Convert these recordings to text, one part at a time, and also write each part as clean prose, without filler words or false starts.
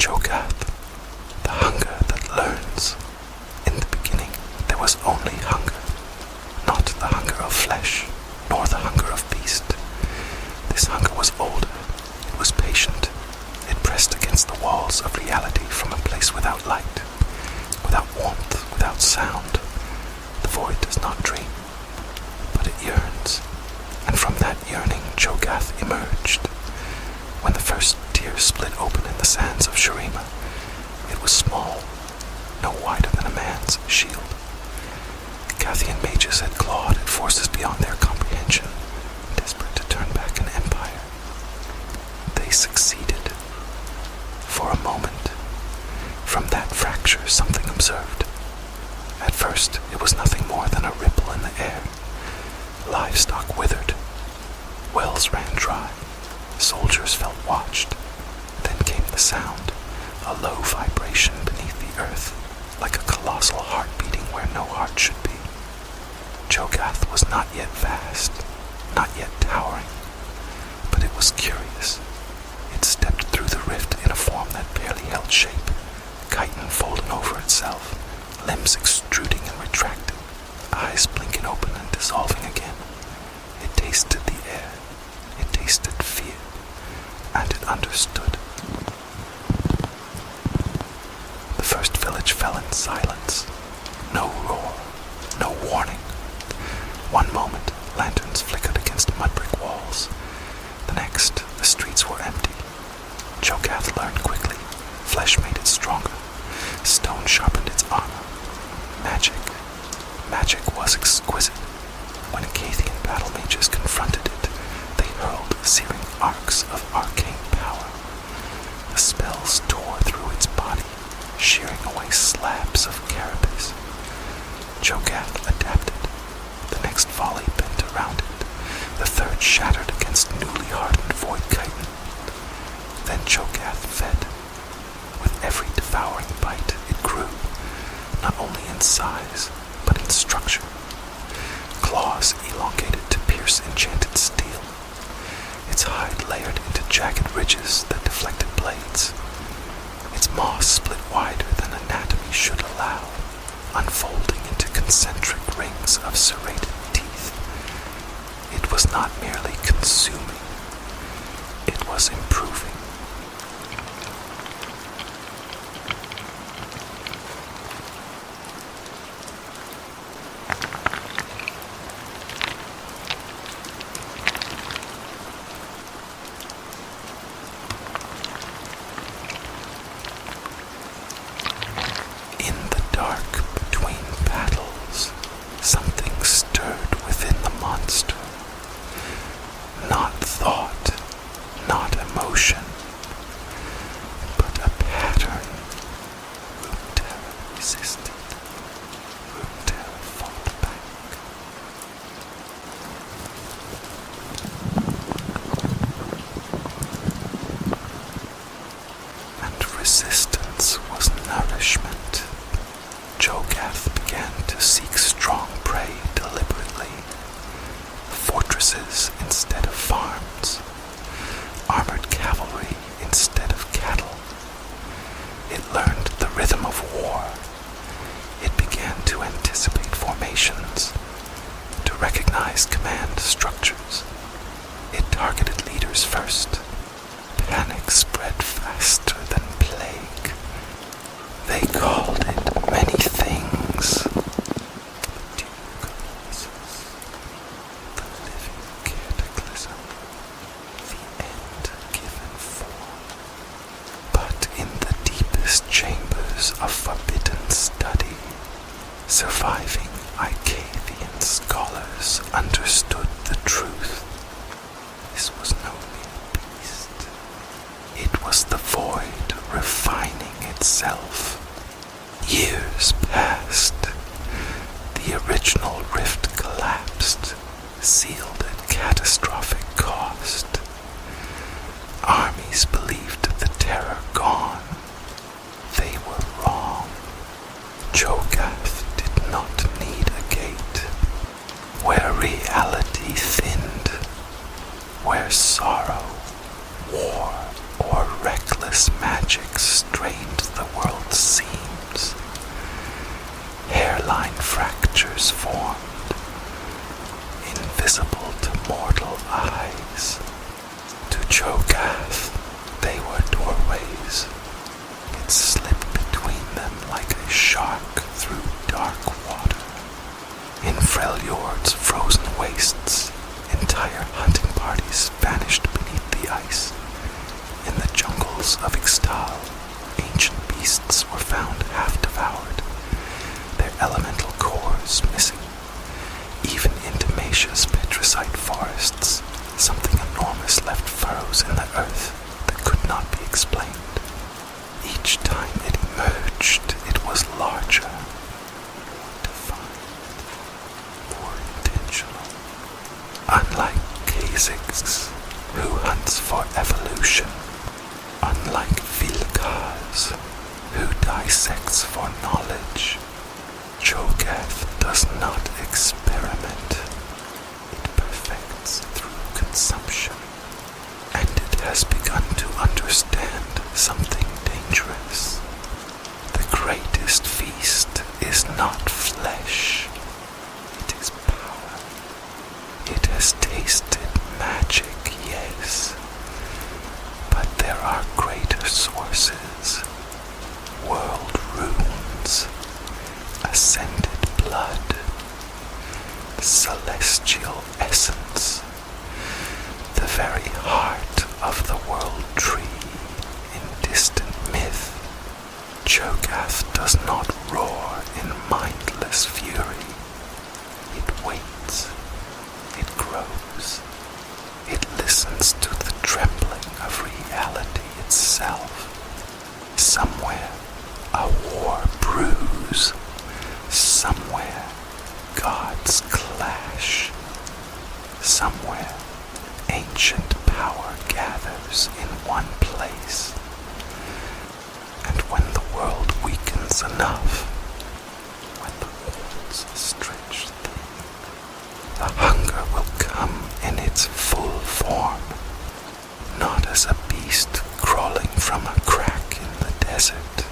Cho'Gath, the hunger that learns. In the beginning, there was only hunger, not the hunger of flesh, nor the hunger of beast. This hunger was older, it was patient, it pressed against the walls of reality from a place without light, without warmth, without sound. The void does not dream, but it yearns, and from that yearning Cho'Gath emerged. When the first tear split open in the sands of Shurima, it was small, no wider than a man's shield. The Cathian mages had clawed at forces beyond their comprehension, desperate to turn back an empire. They succeeded. For a moment, from that fracture something observed. At first, it was nothing more than a ripple in the air. Livestock withered. Wells ran dry. Soldiers felt watched. Then came the sound, a low vibration beneath the earth, like a colossal heart beating where no heart should be. Cho'Gath was not yet vast, not yet towering, but it was curious. It stepped through the rift in a form that barely held shape, chitin folding over itself, limbs extruding and retracting, eyes blinking open and dissolving again. It tasted the air, it tasted fear, and it understood. The first village fell in silence. No roar, no warning. One moment, lanterns flickered against mud brick walls. The next, the streets were empty. Cho'Gath learned quickly. Flesh made it stronger. Stone sharpened its armor. Magic was exquisite. When Acathian battle mages confronted it, they hurled searing arcs of arcane power. The spells tore through its body, shearing away slabs of carapace. Cho'Gath adapted. The next volley bent around it. The third shattered against newly hardened void chitin. Then Cho'Gath fed. With every devouring bite, it grew, not only in size, but in structure. Claws elongated to pierce enchanted steel. Its hide layered into jagged ridges that deflected blades. Its maw split wider than anatomy should allow, unfolding into concentric rings of serrated teeth. It was not merely consuming, it was improving. Resistance was nourishment. Cho'Gath began to seek strong prey deliberately. Fortresses instead of farms. Armored cavalry instead of cattle. It learned the rhythm of war. It began to anticipate formations, to recognize command structures. It targeted leaders first. Panic spread faster than plague. They called it many things. The Cho'Gath, the living cataclysm, the end given form. But in the deepest chambers of forbidden study, surviving Acathian scholars understood the truth. This was no mere beast. It was the void refining itself. Years passed. The original rift collapsed, sealed at catastrophic cost. Armies believed the terror gone. They were wrong. Cho'Gath did not need a gate. Where reality thinned, where sorrow, war, or reckless magic strayed, eyes. To Cho'Gath, they were doorways. It slipped between them like a shark through dark water. In Freljord's frozen wastes, entire hunting parties vanished beneath the ice. In the jungles of Ixtal, ancient beasts were found half devoured, their elemental cores missing. Even into Masia's petricite forests, something enormous left furrows in the earth that could not be explained. Each time it emerged, it was larger, more defined, more intentional. Unlike Kha'Zix, who hunts for evolution, unlike Vilkaz, who dissects for knowledge, Cho'Gath does not experiment. It perfects through consumption, and it has begun to understand something dangerous. The greatest feast is not flesh, it is power. It has tasted magic, yes, but there are greater sources. World runes, ascended blood, celestial essence, the very heart of the world tree in distant myth. Cho'Gath does not roar in mindless fury. It waits, it grows, it listens to the trembling of reality itself. Somewhere a war brews, somewhere gods clash, somewhere ancient power gathers in one place. And when the world weakens enough, when the walls stretch thin, the hunger will come in its full form, not as a beast crawling from a crack in the desert,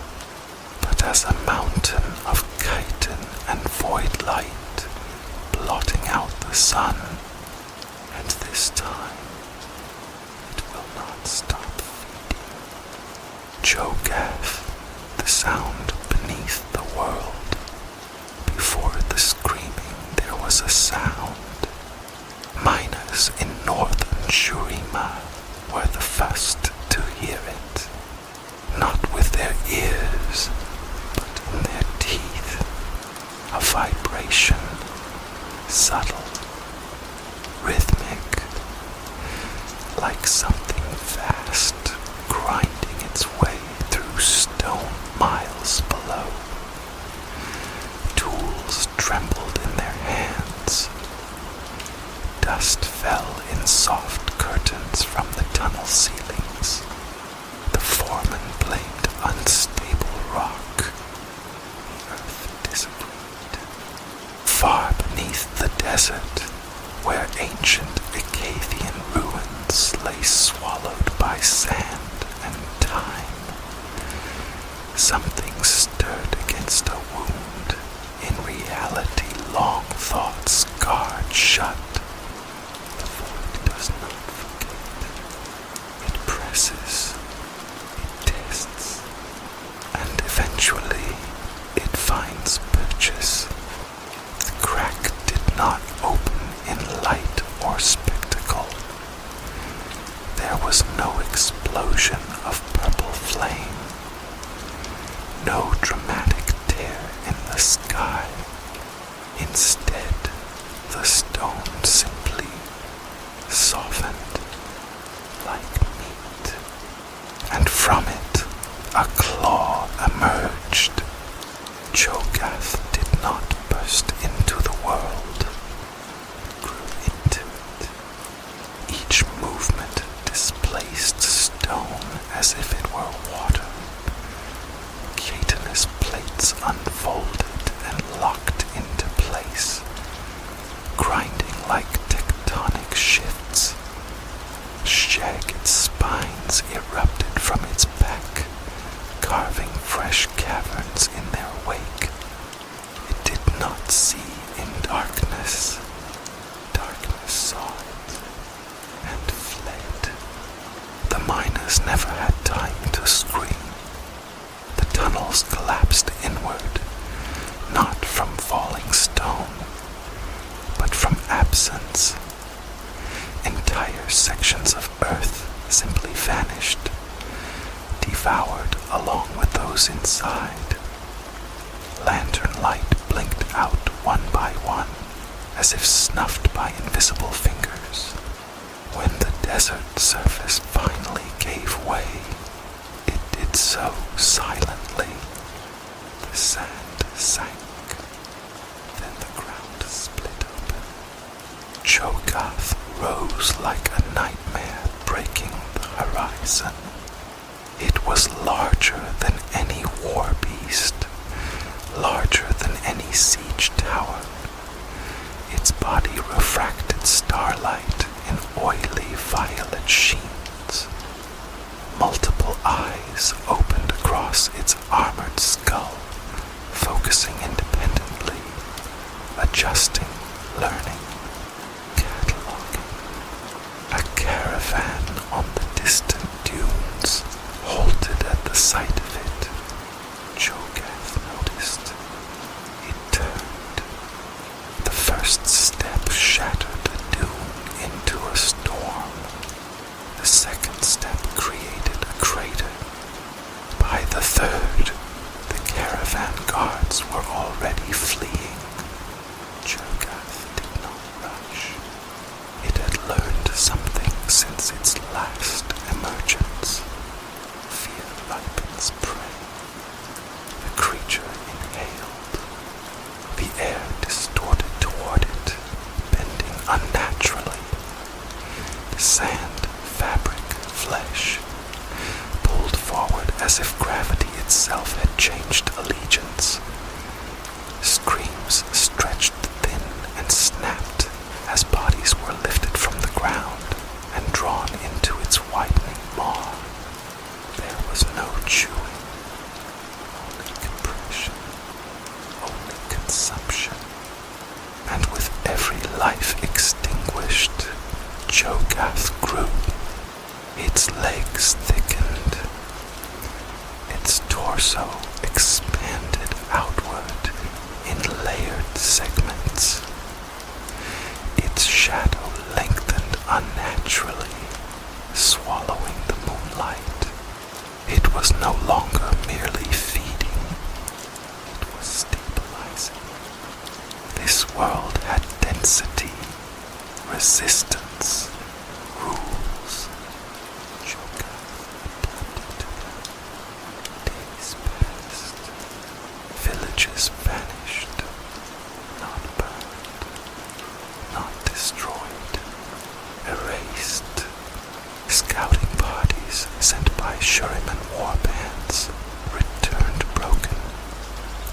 but as a mountain of chitin and void light blotting out the sun. And this time, it will not stop feeding. Cho'Gath, the sound beneath the world. Before the screaming there was a sound. Miners in northern Shurima were the first to hear it, not with their ears, but in their teeth. A vibration, subtle, rhythmic, like something vast grinding its way through stone miles below. Tools trembled in their hands. Dust fell in soft curtains from the tunnel ceilings. The foreman blamed unstable rock. The earth disagreed. Far beneath the desert, where ancient Acathian ruins lay swallowed by sand and time, something stirred against a wound. In reality, long thoughts scarred shut. The void does not forget. It presses, it tests, and eventually it finds purchase. The crack did not open in light or space. has never had time to scream. The tunnels collapsed inward, not from falling stone, but from absence. Entire sections of earth simply vanished, devoured along with those inside. Lantern light blinked out one by one, as if snuffed by invisible fingers. When the desert surface finally gave way, it did so silently. The sand sank, then the ground split open. Cho'Gath rose like a nightmare breaking the horizon. It was larger than any war beast, larger than any siege tower. Its body refracted starlight in oily violet sheens. Multiple eyes opened across its armored skull, focusing independently, adjusting, learning, cataloging. A caravan on the distant dunes halted at the sight of it. Cho'Gath noticed. It turned. The first step shattered a dune into a storm. The second step created a crater. By the third, the caravan guards were already fleeing. Cho'Gath did not rush. It had learned something since its last emergence. Fear ripens prey. The creature inhaled. The air distorted toward it, bending unnaturally. Sand, fabric, flesh, pulled forward as if gravity itself had changed allegiance. Screams stretched thin and snapped as bodies were lifted from the ground and drawn into its widening maw. There was no chewing, only compression, only consumption. And with every life extinguished, Cho'Gath grew. Its legs thickened. Its torso expanded outward in layered segments. Its shadow lengthened unnaturally, swallowing the moonlight. It was no longer merely feeding. It was stabilizing. This world had density, resistance, rules. Cho'Gath adapted to them. Days passed. Villages vanished. Not burned. Not destroyed. Erased. Scouting parties sent by Shuriman warbands returned broken,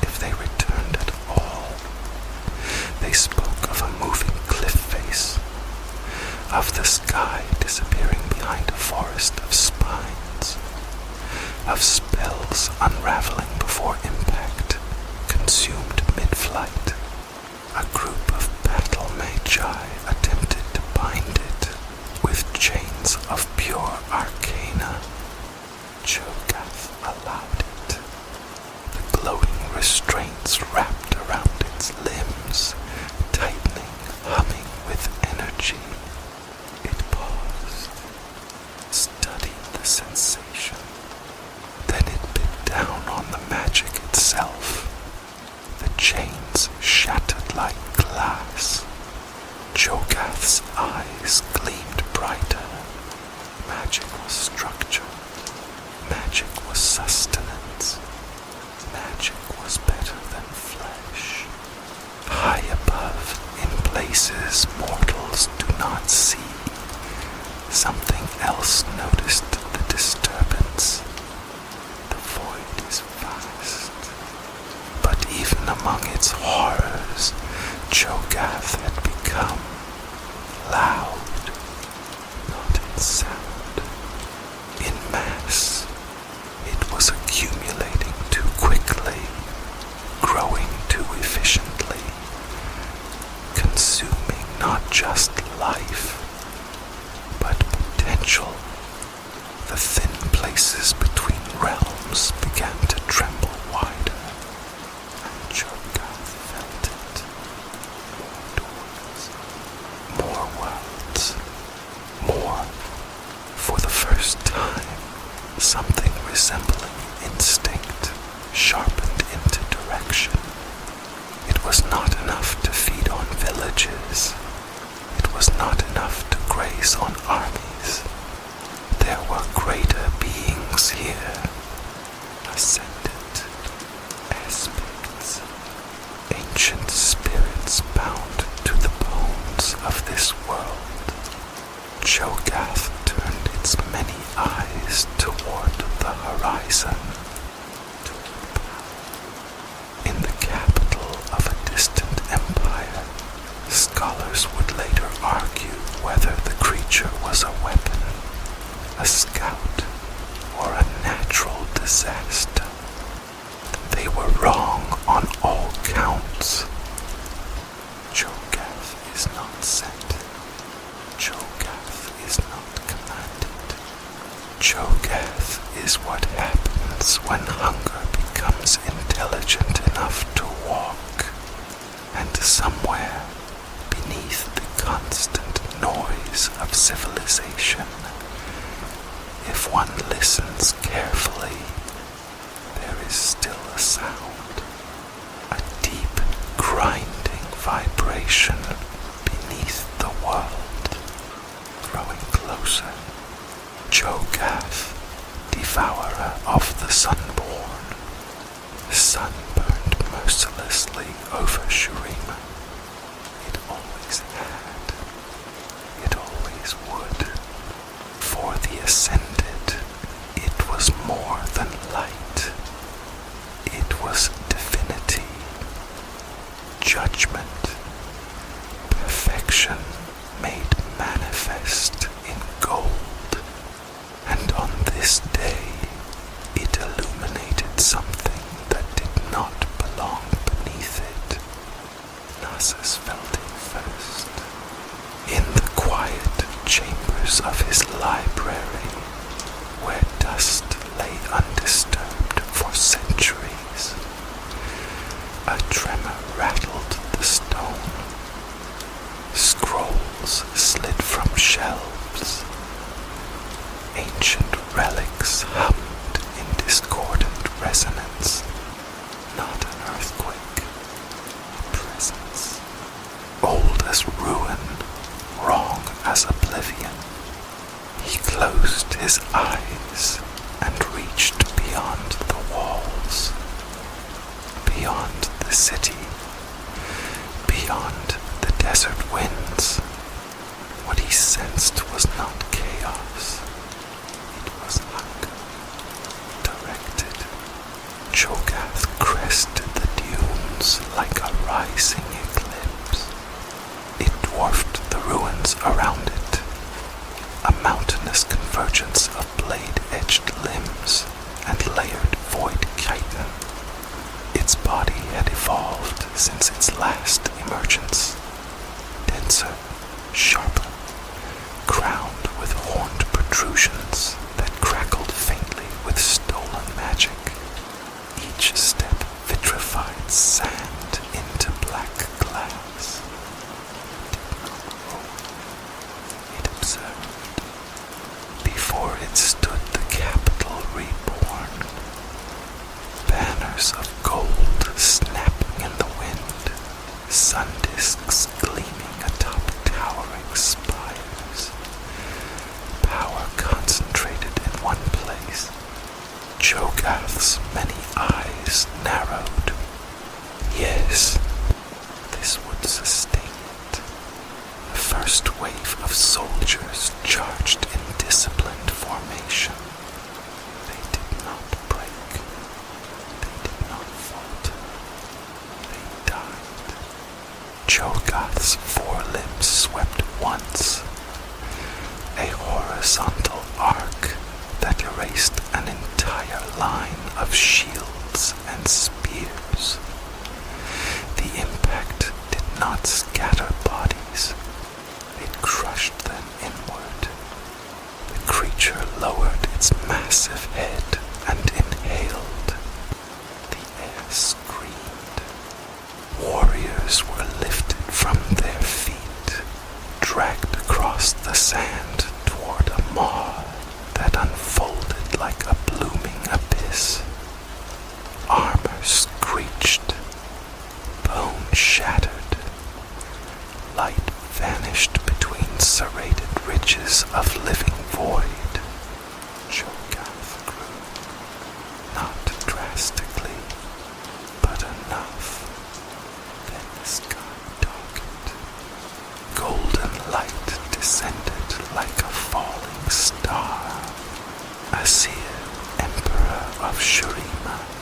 if they returned at all. They spoke of a moving cliff face, of the sky disappearing behind a forest of spines, of spells unraveling before impact, consumed mid-flight. A group of battle magi attempted to bind it with chains of pure arcana. Cho'Gath allowed it. The glowing restraints wrapped around its limbs, tightening, humming with energy. It paused, studied the sensation. Then it bit down on the magic itself. The chains shattered like glass. Cho'Gath's eyes gleamed brighter. Magic was structure. Magic was sustenance. Magic was better than flesh. High above, in places mortals do not see, something else noticed the disturbance. The void is vast. But even among its horrors, Cho'Gath had become loud, not in sound, in mass. It was accumulating too quickly, growing too efficiently, consuming not just life, but potential. The thin Cho'Gath turned its many eyes toward the horizon. In the capital of a distant empire, scholars would later argue whether the creature was a weapon, a scout, or a natural disaster. They were wrong on all counts. Cho'Gath is not sent. Cho'Gath is not commanded. Cho'Gath is what happens when hunger becomes intelligent enough to walk, and somewhere beneath the constant noise of civilization, if one listens carefully, there is still a sound, a deep grinding vibration beneath the world, growing closer. Cho'Gath, devourer of the sunborn, sun burned mercilessly over Shurima. It always had, it always would. For the ascended, it was more than light. It was divinity, judgment, perfection made manifest in gold. And on this day, it illuminated something that did not belong beneath it. Nasus felt it first. In the quiet chambers of his library, where dust lay undisturbed for centuries, a tremor rattled the stone. Scrolls slid from shelves. Ancient relics hummed in discordant resonance. Not an earthquake, a presence. Old as ruin, wrong as oblivion. He closed his eyes and reached beyond the walls, beyond the city, beyond the desert winds. What he sensed was not chaos, it was hunger, directed. Cho'Gath crested the dunes like a rising eclipse. It dwarfed the ruins around it, a mountainous convergence of blade-edged limbs and layered void chitin. Its body had evolved since its last emergence, denser, sharper, crowned with horned protrusions that crackled faintly with stolen magic. Each step vitrified sand into black glass. It observed. Before it stood the capital reborn, banners of gold snapping in the wind, sun discs gleaming atop towering spires. Power concentrated in one place. Cho'Gath's many eyes narrowed. Yes, this would sustain it. The first wave of soldiers charged in disciplined formation. They did not break. They did not falter. They died. Cho'Gath's forelimbs swept once. A horizontal arc that erased an entire line of shields and spears. The impact did not scatter bodies. It crushed them inward. The creature lowered its massive head and inhaled. The air screamed. Warriors were lifted from their feet, dragged across the sand toward a maw that unfolded like a blooming abyss. Armor screeched, bone shattered. Light vanished between serrated ridges of living void. Cho'Gath grew, not drastically, but enough. Then the sky darkened. Golden light descended like a Kvasir, Emperor of Shurima,